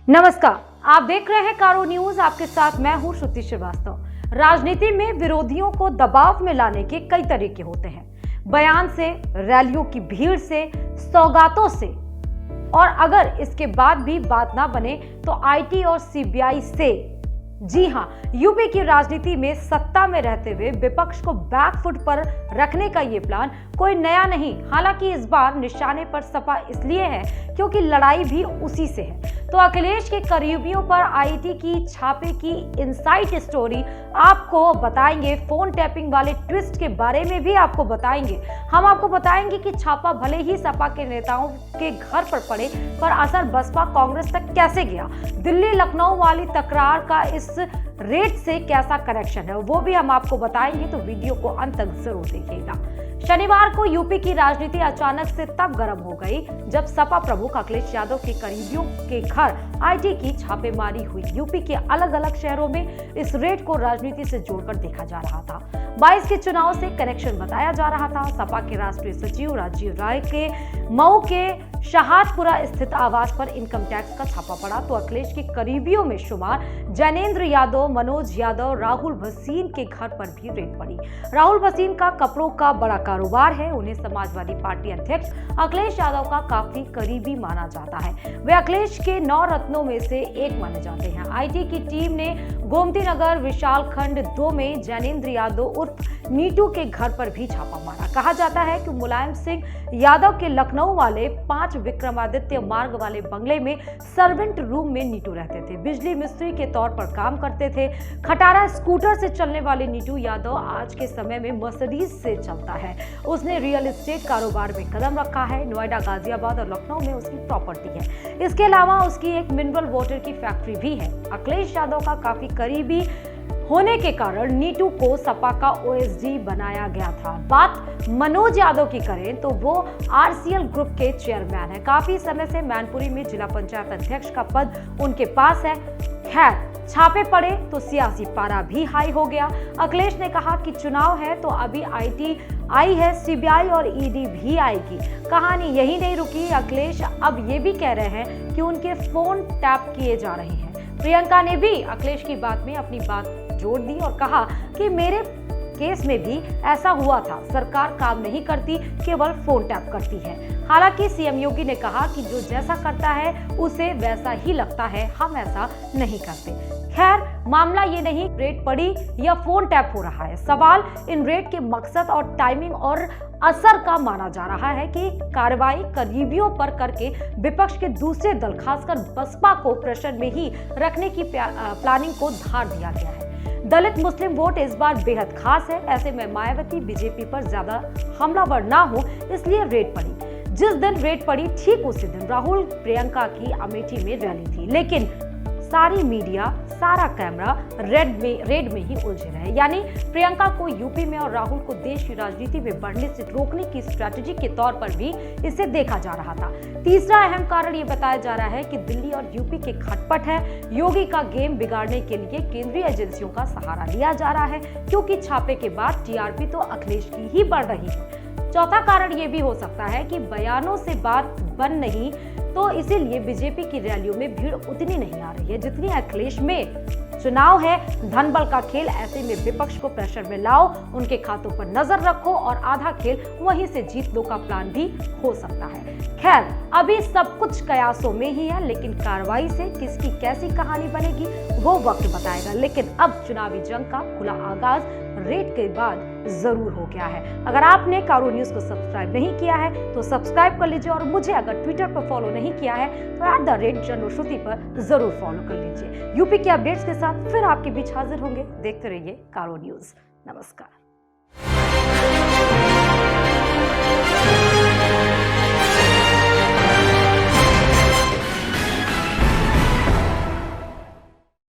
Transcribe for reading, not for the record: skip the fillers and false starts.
नमस्कार, आप देख रहे हैं कारो न्यूज। आपके साथ मैं हूं श्रुति श्रीवास्तव। राजनीति में विरोधियों को दबाव में लाने के कई तरीके होते हैं, बयान से, रैलियों की भीड़ से, सौगातों से, और अगर इसके बाद भी बात ना बने तो आईटी और सीबीआई से। जी हां, यूपी की राजनीति में सत्ता में रहते हुए विपक्ष को बैकफुट पर रखने का ये प्लान कोई नया नहीं। हालांकि इस बार निशाने पर सपा इसलिए है क्योंकि लड़ाई भी उसी से है। तो अखिलेश के करीबियों पर आईटी की छापे की इनसाइड स्टोरी आपको बताएंगे। फोन टैपिंग वाले ट्विस्ट के बारे में भी आपको बताएंगे। हम आपको बताएंगे कि छापा भले ही सपा के नेताओं के घर पर पड़े, पर असर बसपा कांग्रेस तक कैसे गया। दिल्ली लखनऊ वाली तकरार का इस रेट से कैसा कनेक्शन है, वो भी हम आपको बताएंगे। तो वीडियो को अंत तक जरूर देखिएगा। शनिवार को यूपी की राजनीति अचानक से तब गर्म हो गई जब सपा प्रमुख अखिलेश यादव के करीबियों के घर आईटी की छापेमारी हुई। यूपी के अलग अलग शहरों में इस रेड को राजनीति से जोड़कर देखा जा रहा था। 22 के चुनाव से कनेक्शन बताया जा रहा था। सपा के राष्ट्रीय सचिव राजीव राय के मऊ के शहादपुरा स्थित आवास पर इनकम टैक्स का छापा पड़ा तो अखिलेश के करीबियों में शुमार जैनेंद्र यादव, मनोज यादव, राहुल भसीन के घर पर भी रेड पड़ी। राहुल भसीन का कपड़ों का बड़ा कारोबार है। उन्हें समाजवादी पार्टी अध्यक्ष अखिलेश यादव का काफी करीबी माना जाता है। वे अखिलेश के 9 रत्नों में से एक माने जाते हैं। आईटी की टीम ने गोमती नगर विशाल खंड 2 में जैनेंद्र यादव उर्फ नीटू के घर पर भी छापा मारा। कहा जाता है कि मुलायम सिंह यादव के लखनऊ वाले 5 विक्रमादित्य मार्ग वाले बंगले में सर्वेंट रूम में नीटू रहते थे। बिजली मिस्त्री के तौर पर काम करते थे। खटारा स्कूटर से चलने वाले नीटू यादव आज के समय में मर्सिडीज से चलता है। उसने रियल एस्टेट कारोबार में कदम रखा है। नोएडा, गाजियाबाद और लखनऊ में उसकी प्रॉपर्टी है। इसके अलावा उसकी एक मिनरल वाटर की फैक्ट्री भी है। अखिलेश यादव का काफी करीबी होने के कारण नीटू को सपा का ओएसडी बनाया गया था। बात मनोज यादव की करें तो वो आरसीएल ग्रुप के चेयरमैन है। काफी समय से मैनपुरी में जिला पंचायत अध्यक्ष का पद उनके पास है। खैर, छापे पड़े तो सियासी पारा भी हाई हो गया। अखिलेश ने कहा कि चुनाव है तो अभी आईटी आई है, सीबीआई और ईडी भी आएगी। कहानी यही नहीं रुकी। अखिलेश अब ये भी कह रहे हैं कि उनके फोन टैप किए जा रहे हैं। प्रियंका ने भी अखिलेश की बात में अपनी बात जोड़ दी और कहा कि मेरे केस में भी ऐसा हुआ था। सरकार काम नहीं करती, केवल फोन टैप करती है। हालांकि सीएम योगी ने कहा कि जो जैसा करता है उसे वैसा ही लगता है, हम ऐसा नहीं करते। खैर, मामला ये नहीं रेड पड़ी या फोन टैप हो रहा है। सवाल इन रेड के मकसद और टाइमिंग और असर का माना जा रहा है कि कार्रवाई करीबियों पर करके विपक्ष के दूसरे दल खासकर बसपा को प्रेशर में ही रखने की प्लानिंग को धार दिया गया है। दलित मुस्लिम वोट इस बार बेहद खास है। ऐसे में मायावती बीजेपी पर ज्यादा हमलावर ना हो, इसलिए रेड पड़ी। जिस दिन रेड पड़ी ठीक उसी दिन राहुल प्रियंका की अमेठी में रैली थी, लेकिन सारी मीडिया, सारा कैमरा रेड में ही उलझे रहे। यानी प्रियंका को यूपी में और राहुल को देश की राजनीति में बढ़ने से रोकने की स्ट्रैटेजी के तौर पर भी इसे देखा जा रहा था। तीसरा अहम कारण ये बताया जा रहा है कि दिल्ली और यूपी के खटपट है। योगी का गेम बिगाड़ने के लिए केंद्रीय एजेंसियों का सहारा लिया जा रहा है, क्योंकि छापे के बाद टीआरपी तो अखिलेश की ही बढ़ रही है। चौथा कारण ये भी हो सकता है कि बयानों से बात बन नहीं, तो इसीलिए बीजेपी की रैलियों में भीड़ उतनी नहीं आ रही है जितनी अखिलेश में। चुनाव है, धनबल का खेल। ऐसे में विपक्ष को प्रेशर में लाओ, उनके खातों पर नजर रखो और आधा खेल वहीं से जीत लो का प्लान भी हो सकता है। खैर, अभी सब कुछ कयासों में ही है, लेकिन कार्रवाई से किसकी कैसी कहानी बनेगी वो वक्त बताएगा। लेकिन अब चुनावी जंग का खुला आगाज रेड के बाद जरूर हो गया है। अगर आपने कारो न्यूज को सब्सक्राइब नहीं किया है तो सब्सक्राइब कर लीजिए, और मुझे अगर ट्विटर पर फॉलो नहीं किया है तो @जनश्रुति पर जरूर फॉलो कर लीजिए। यूपी के अपडेट्स के साथ फिर आपके बीच हाजिर होंगे। देखते रहिए कारो न्यूज। नमस्कार।